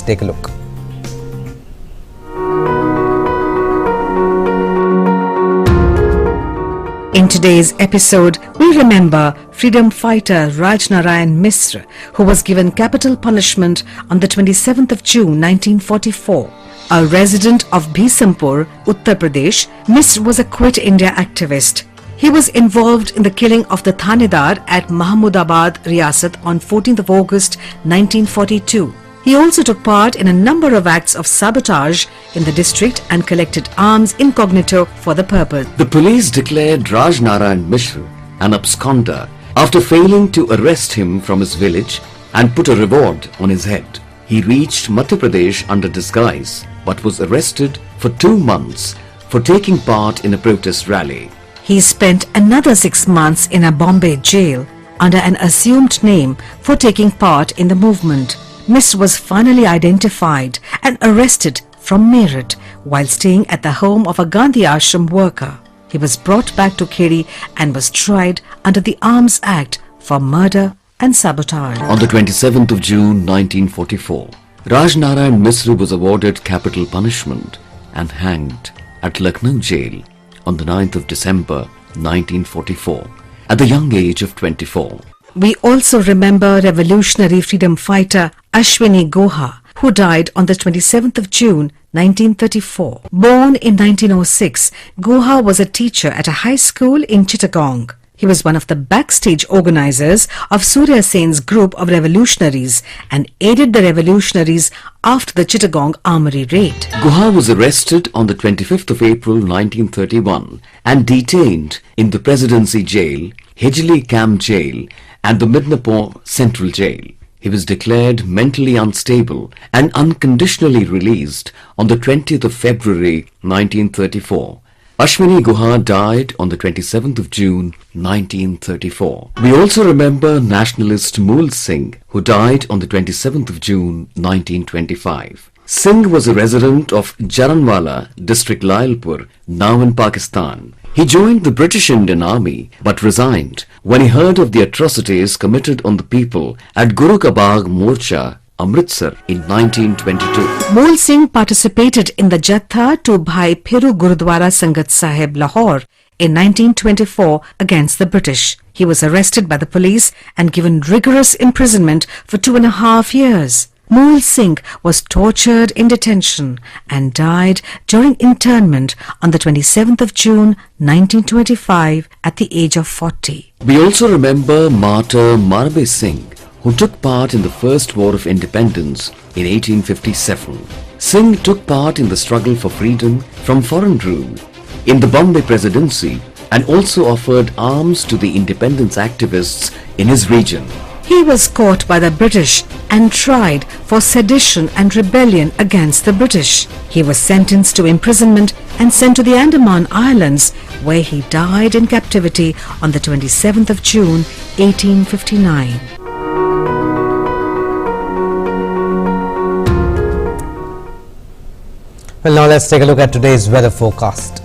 take a look. In today's episode, we remember freedom fighter Raj Narain Misr, who was given capital punishment on the 27th of June 1944. A resident of Bhisampur, Uttar Pradesh, Misr was a Quit India activist. He was involved in the killing of the Thanedar at Mahmudabad, Riyasat on 14th of August 1942. He also took part in a number of acts of sabotage in the district and collected arms incognito for the purpose. The police declared Raj Narain Misr an absconder after failing to arrest him from his village and put a reward on his head. He reached Madhya Pradesh under disguise but was arrested for 2 months for taking part in a protest rally. He spent another 6 months in a Bombay jail under an assumed name for taking part in the movement. Misr was finally identified and arrested from Meerut while staying at the home of a Gandhi Ashram worker. He was brought back to Kheri and was tried under the Arms Act for murder and sabotage. On the 27th of June 1944, Raj Narain Misr was awarded capital punishment and hanged at Lucknow jail on the 9th of December 1944 at the young age of 24. We also remember revolutionary freedom fighter Ashwini Guha, who died on the 27th of June 1934. Born in 1906, Guha was a teacher at a high school in Chittagong. He was one of the backstage organizers of Surya Sen's group of revolutionaries and aided the revolutionaries after the Chittagong armory raid. Guha was arrested on the 25th of April 1931 and detained in the Presidency Jail, Hijli Camp Jail and the Midnapore Central Jail. He was declared mentally unstable and unconditionally released on the 20th of February 1934. Ashwini Guha died on the 27th of June 1934. We also remember Nationalist Mool Singh, who died on the 27th of June 1925. Singh was a resident of Jaranwala, district Lyalpur, now in Pakistan. He joined the British Indian Army but resigned when he heard of the atrocities committed on the people at Guru Ka Bagh Morcha, Amritsar in 1922. Mool Singh participated in the Jatha to Bhai Phiru Gurudwara Sangat Sahib, Lahore in 1924 against the British. He was arrested by the police and given rigorous imprisonment for 2.5 years. Mool Singh was tortured in detention and died during internment on the 27th of June 1925 at the age of 40. We also remember Martyr Marbe Singh, who took part in the First War of Independence in 1857. Singh took part in the struggle for freedom from foreign rule in the Bombay Presidency and also offered arms to the independence activists in his region. He was caught by the British and tried for sedition and rebellion against the British. He was sentenced to imprisonment and sent to the Andaman Islands, where he died in captivity on the 27th of June, 1859. Well, now let's take a look at today's weather forecast.